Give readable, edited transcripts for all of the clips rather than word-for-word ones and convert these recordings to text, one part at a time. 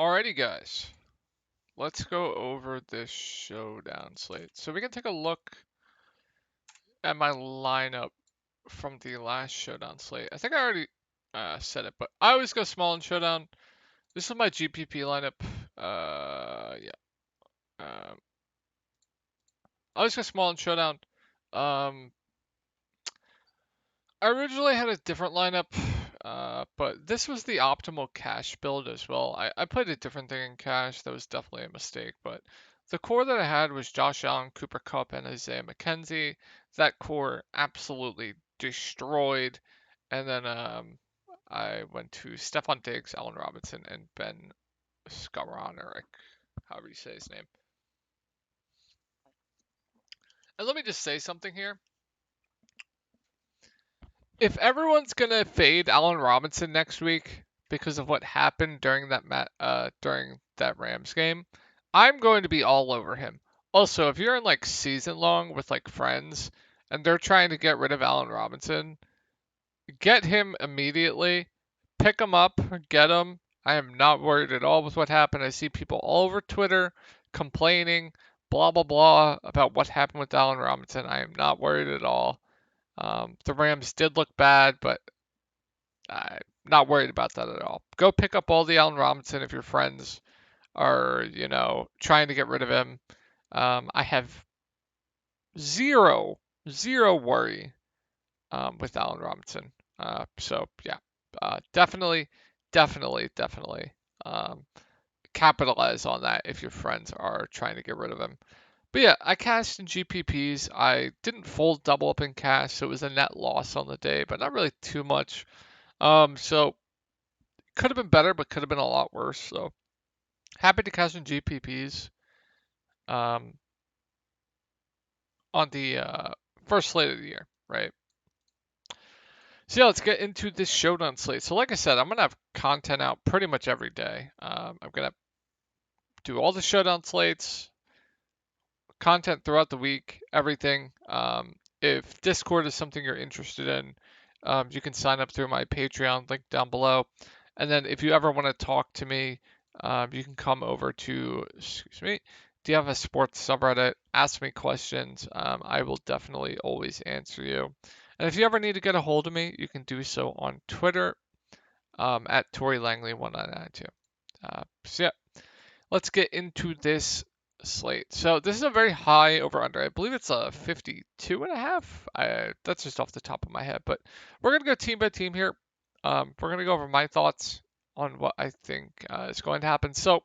Alrighty, guys. Let's go over this showdown slate. So we can take a look at my lineup from the last showdown slate. I think I already said it, but I always go small in showdown. This is my GPP lineup. Yeah. I always go small in showdown. Um, I originally had a different lineup, but this was the optimal cash build as well. I played a different thing in cash. That was definitely a mistake, but the core that I had was Josh Allen, Cooper Kupp, and Isaiah McKenzie. That core absolutely destroyed. And then I went to Stephon Diggs, Allen Robinson, and Ben Skowronek, however you say his name. And let me just say something here. If everyone's gonna fade Allen Robinson next week because of what happened during that Rams game, I'm going to be all over him. Also, if you're in like season long with like friends and they're trying to get rid of Allen Robinson, get him immediately. Pick him up, get him. I am not worried at all with what happened. I see people all over Twitter complaining, blah blah blah, about what happened with Allen Robinson. I am not worried at all. The Rams did look bad, but I'm not worried about that at all. Go pick up all the Allen Robinson if your friends are, trying to get rid of him. I have zero worry with Allen Robinson. So yeah, definitely capitalize on that if your friends are trying to get rid of him. But yeah, I cashed in GPPs. I didn't fold double up in cash, so it was a net loss on the day, but not really too much. So could have been better, but could have been a lot worse. So happy to cash in GPPs um, on the first slate of the year, right? So yeah, let's get into this showdown slate. So like I said, I'm gonna have content out pretty much every day. I'm gonna do all the showdown slates, content throughout the week, everything. If Discord is something you're interested in, you can sign up through my Patreon link down below. And then if you ever want to talk to me, you can come over to, DFS Sports subreddit, ask me questions. I will definitely always answer you. And if you ever need to get a hold of me, you can do so on Twitter at ToryLangley1992. So yeah, let's get into this slate. So this is a very high over under. I believe it's a 52 and a half. That's just off the top of my head, but we're going to go team by team here. We're going to go over my thoughts on what I think is going to happen. So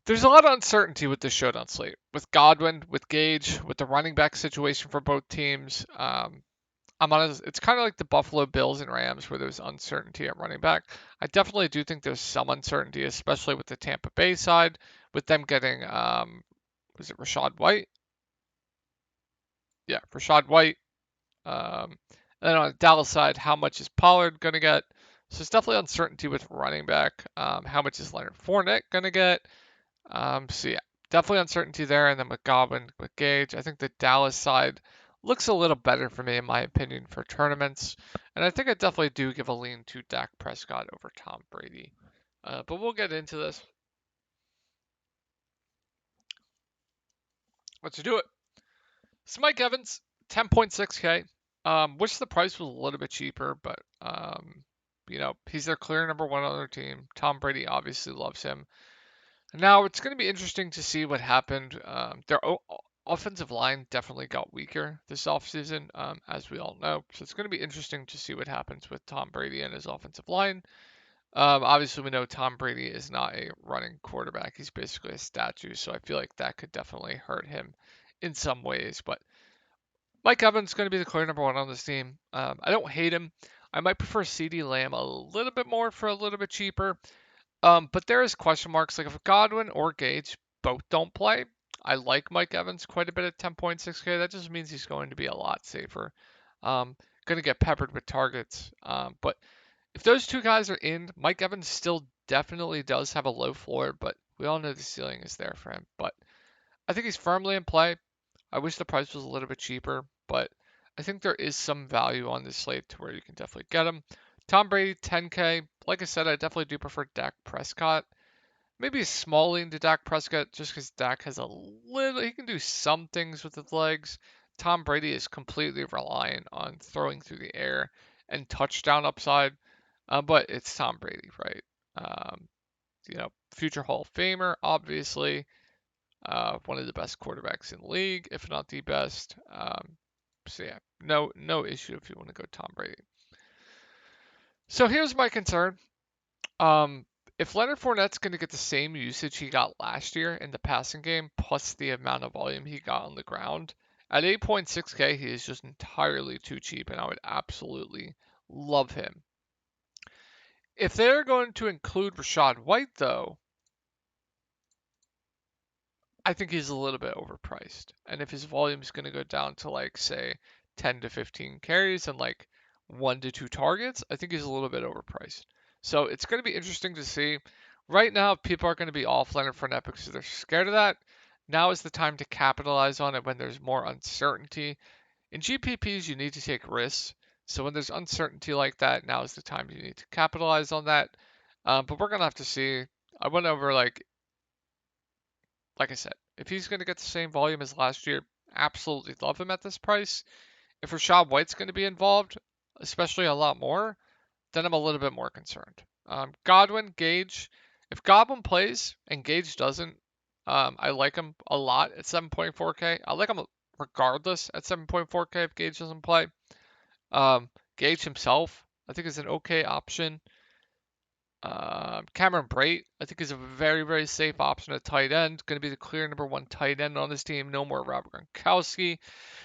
there's a lot of uncertainty with this showdown slate. With Godwin, with Gage, with the running back situation for both teams. It's kind of like the Buffalo Bills and Rams where there's uncertainty at running back. I definitely do think there's some uncertainty, especially with the Tampa Bay side, with them getting, was it Rachaad White? Yeah, Rachaad White. And then on the Dallas side, how much is Pollard going to get? So it's definitely uncertainty with running back. How much is Leonard Fournette going to get? So yeah, definitely uncertainty there. And then with Godwin, with Gage, I think the Dallas side looks a little better for me, in my opinion, for tournaments. And I think I definitely do give a lean to Dak Prescott over Tom Brady. But we'll get into this. Let's do it. So Mike Evans, 10.6K. Wish the price was a little bit cheaper, but he's their clear number one on their team. Tom Brady obviously loves him. Now it's going to be interesting to see what happened. Their offensive line definitely got weaker this offseason, as we all know. So it's going to be interesting to see what happens with Tom Brady and his offensive line. Obviously, we know Tom Brady is not a running quarterback. He's basically a statue. So I feel like that could definitely hurt him in some ways. But Mike Evans is going to be the clear number one on this team. I don't hate him. I might prefer CeeDee Lamb a little bit more for a little bit cheaper. But there is question marks. Like if Godwin or Gage both don't play, I like Mike Evans quite a bit at 10.6K. That just means he's going to be a lot safer. Going to get peppered with targets. But if those two guys are in, Mike Evans still definitely does have a low floor, but we all know the ceiling is there for him. But I think he's firmly in play. I wish the price was a little bit cheaper, but I think there is some value on this slate to where you can definitely get him. Tom Brady, 10K. Like I said, I definitely do prefer Dak Prescott. Maybe a small lean to Dak Prescott just because Dak has a little, he can do some things with his legs. Tom Brady is completely reliant on throwing through the air and touchdown upside, but it's Tom Brady, right? Um, future Hall of Famer, obviously, one of the best quarterbacks in the league, if not the best. So yeah, no issue if you want to go Tom Brady. So here's my concern. Um, if Leonard Fournette's going to get the same usage he got last year in the passing game, plus the amount of volume he got on the ground, at 8.6K, he is just entirely too cheap, and I would absolutely love him. If they're going to include Rachaad White, though, I think he's a little bit overpriced. And if his volume is going to go down to, like, say, 10 to 15 carries and like 1 to 2 targets, I think he's a little bit overpriced. So it's going to be interesting to see. Right now, people are going to be off Leonard Fournette because they're scared of that. Now is the time to capitalize on it when there's more uncertainty. In GPPs, you need to take risks. So when there's uncertainty like that, now is the time you need to capitalize on that. But we're going to have to see. I went over like I said, if he's going to get the same volume as last year, absolutely love him at this price. If Rachaad White's going to be involved, especially a lot more, then I'm a little bit more concerned. Godwin, Gage, if Godwin plays and Gage doesn't, I like him a lot at 7.4K. I like him regardless at 7.4K if Gage doesn't play. Gage himself, I think, is an okay option. Cameron Brate, I think, is a very, very safe option at tight end. Going to be the clear number one tight end on this team. No more Robert Gronkowski.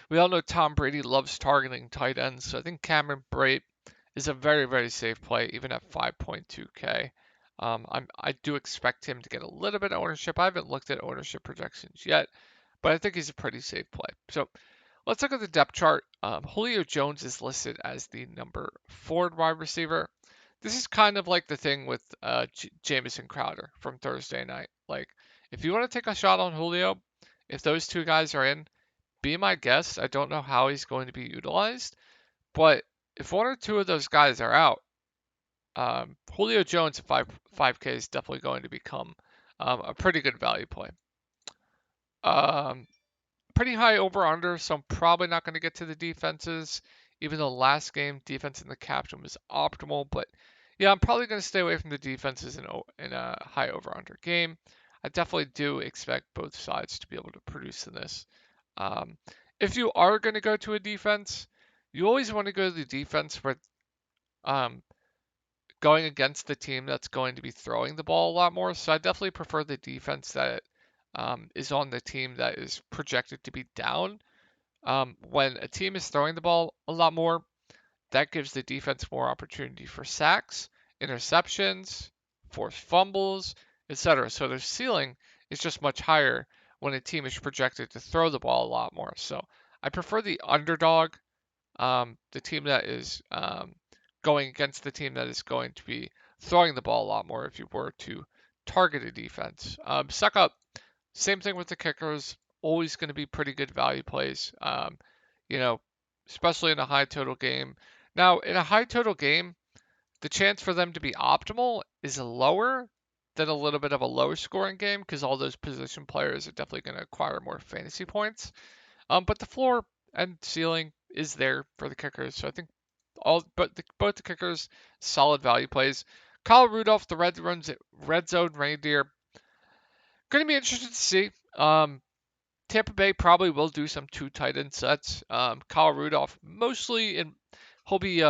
We all know Tom Brady loves targeting tight ends, so I think Cameron Brate is a very, very safe play, even at 5.2K. I do expect him to get a little bit of ownership. I haven't looked at ownership projections yet, but I think he's a pretty safe play. So let's look at the depth chart. Julio Jones is listed as the number 4 wide receiver. This is kind of like the thing with Jamison Crowder from Thursday night. Like, if you want to take a shot on Julio, if those two guys are in, be my guest. I don't know how he's going to be utilized, but if one or two of those guys are out, Julio Jones at 5K is definitely going to become a pretty good value play. Pretty high over under, so I'm probably not going to get to the defenses. Even though last game defense in the captain was optimal, but yeah, I'm probably going to stay away from the defenses in a high over under game. I definitely do expect both sides to be able to produce in this. Um, if you are going to go to a defense, you always want to go to the defense where um, going against the team that's going to be throwing the ball a lot more. So I definitely prefer the defense that is on the team that is projected to be down. When a team is throwing the ball a lot more, that gives the defense more opportunity for sacks, interceptions, forced fumbles, etc. So their ceiling is just much higher when a team is projected to throw the ball a lot more. So I prefer the underdog, the team that is going against the team that is going to be throwing the ball a lot more if you were to target a defense. Suck up, same thing with the kickers. Always going to be pretty good value plays, you know, especially in a high total game. Now, in a high total game, the chance for them to be optimal is lower than a little bit of a lower scoring game because all those position players are definitely going to acquire more fantasy points. But the floor and ceiling is there for the kickers. So I think both the kickers solid value plays. Kyle Rudolph, the red zone reindeer, going to be interested to see. Tampa Bay probably will do some two tight end sets. Kyle Rudolph mostly he'll be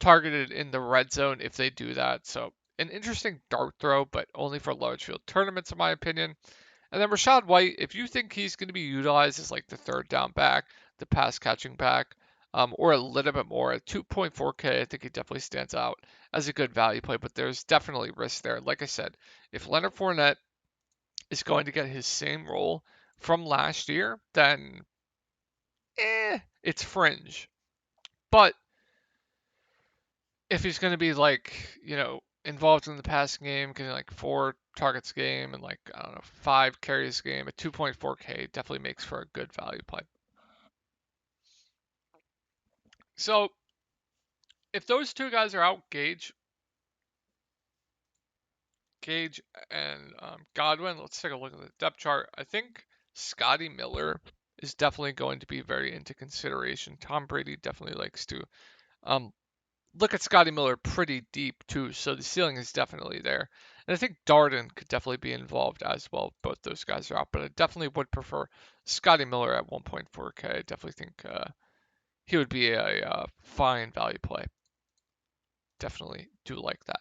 targeted in the red zone if they do that. So an interesting dart throw, but only for large field tournaments in my opinion. And then Rachaad White, if you think he's going to be utilized as like the third down back, the pass catching back, or a little bit more at 2.4K, I think he definitely stands out as a good value play. But there's definitely risk there. Like I said, if Leonard Fournette is going to get his same role from last year, then it's fringe. But if he's going to be like, involved in the passing game, getting like 4 targets game and like, I don't know, 5 carries game at 2.4K definitely makes for a good value play. So if those two guys are out, Gage, Gage and Godwin. Let's take a look at the depth chart. I think Scotty Miller is definitely going to be very into consideration. Tom Brady definitely likes to um, look at Scotty Miller pretty deep too, so the ceiling is definitely there. And I think Darden could definitely be involved as well. Both those guys are out, but I definitely would prefer Scotty Miller at 1.4K. I definitely think he would be a fine value play. Definitely do like that.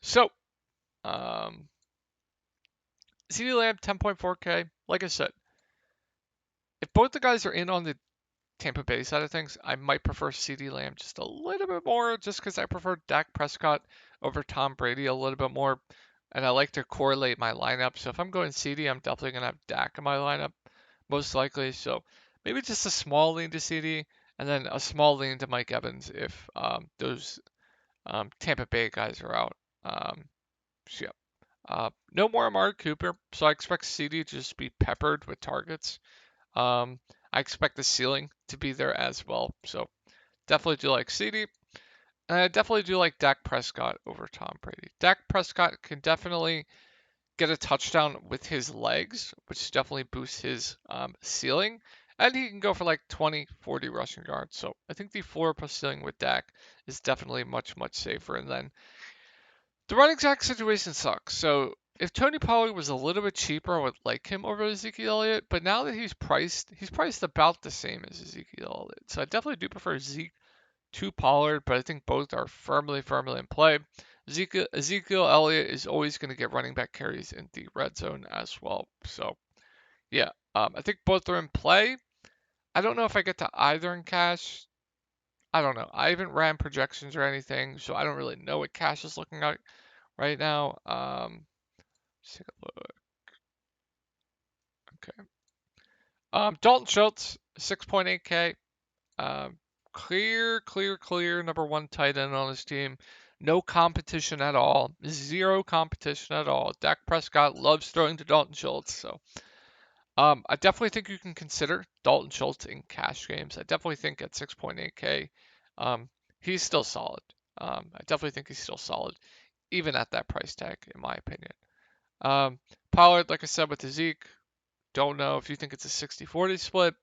So, um, CeeDee Lamb 10.4K. Like I said, if both the guys are in on the Tampa Bay side of things, I might prefer CeeDee Lamb just a little bit more, just because I prefer Dak Prescott over Tom Brady a little bit more, and I like to correlate my lineup. So if I'm going CeeDee, I'm definitely gonna have Dak in my lineup, most likely. So maybe just a small lean to CeeDee, and then a small lean to Mike Evans if those Tampa Bay guys are out. So yeah. No more Amari Cooper, so I expect CeeDee to just be peppered with targets. I expect the ceiling to be there as well. So definitely do like CeeDee. And I definitely do like Dak Prescott over Tom Brady. Dak Prescott can definitely get a touchdown with his legs, which definitely boosts his ceiling. And he can go for like 20, 40 rushing yards. So I think the floor plus ceiling with Dak is definitely much, much safer. And then the running back situation sucks. So if Tony Pollard was a little bit cheaper, I would like him over Ezekiel Elliott. But now that he's priced about the same as Ezekiel Elliott. So I definitely do prefer Zeke to Pollard, but I think both are firmly, firmly in play. Ezekiel Elliott is always going to get running back carries in the red zone as well. So yeah, I think both are in play. I don't know if I get to either in cash. I don't know. I haven't ran projections or anything, so I don't really know what cash is looking like right now. Let's take a look. Okay. Dalton Schultz, 6.8K. Clear number one tight end on his team. No competition at all. Zero competition at all. Dak Prescott loves throwing to Dalton Schultz, so I definitely think you can consider Dalton Schultz in cash games. I definitely think at 6.8K, he's still solid. I definitely think he's still solid, even at that price tag, in my opinion. Pollard, like I said, with the Zeke, don't know if you think it's a 60-40 split.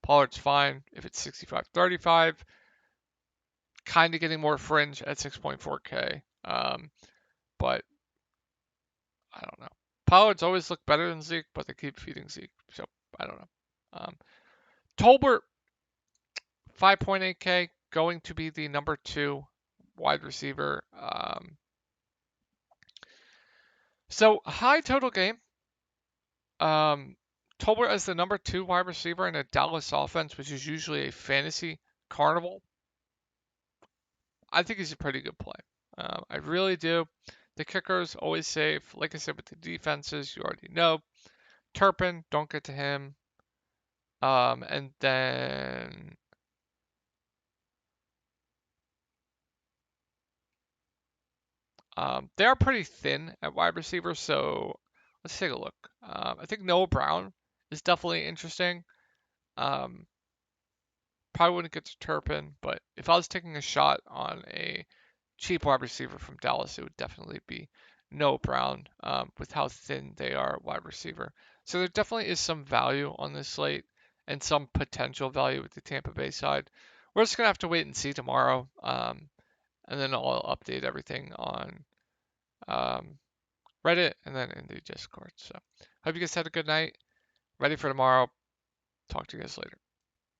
Pollard's fine if it's 65-35. Kind of getting more fringe at 6.4K. But I don't know. Pollard's always looked better than Zeke, but they keep feeding Zeke. So I don't know. Tolbert, 5.8K, going to be the number 2 wide receiver. So high total game. Tolbert as the number 2 wide receiver in a Dallas offense, which is usually a fantasy carnival. I think he's a pretty good play. I really do. The kicker's always safe. Like I said, with the defenses, you already know. Turpin, don't get to him. And then they are pretty thin at wide receiver, so let's take a look. I think Noah Brown is definitely interesting. Um, Probably wouldn't get to Turpin, but if I was taking a shot on a cheap wide receiver from Dallas, it would definitely be Noah Brown with how thin they are at wide receiver. So there definitely is some value on this slate and some potential value with the Tampa Bay side. We're just going to have to wait and see tomorrow. And then I'll update everything on um, Reddit and then in the Discord. So hope you guys had a good night. Ready for tomorrow. Talk to you guys later.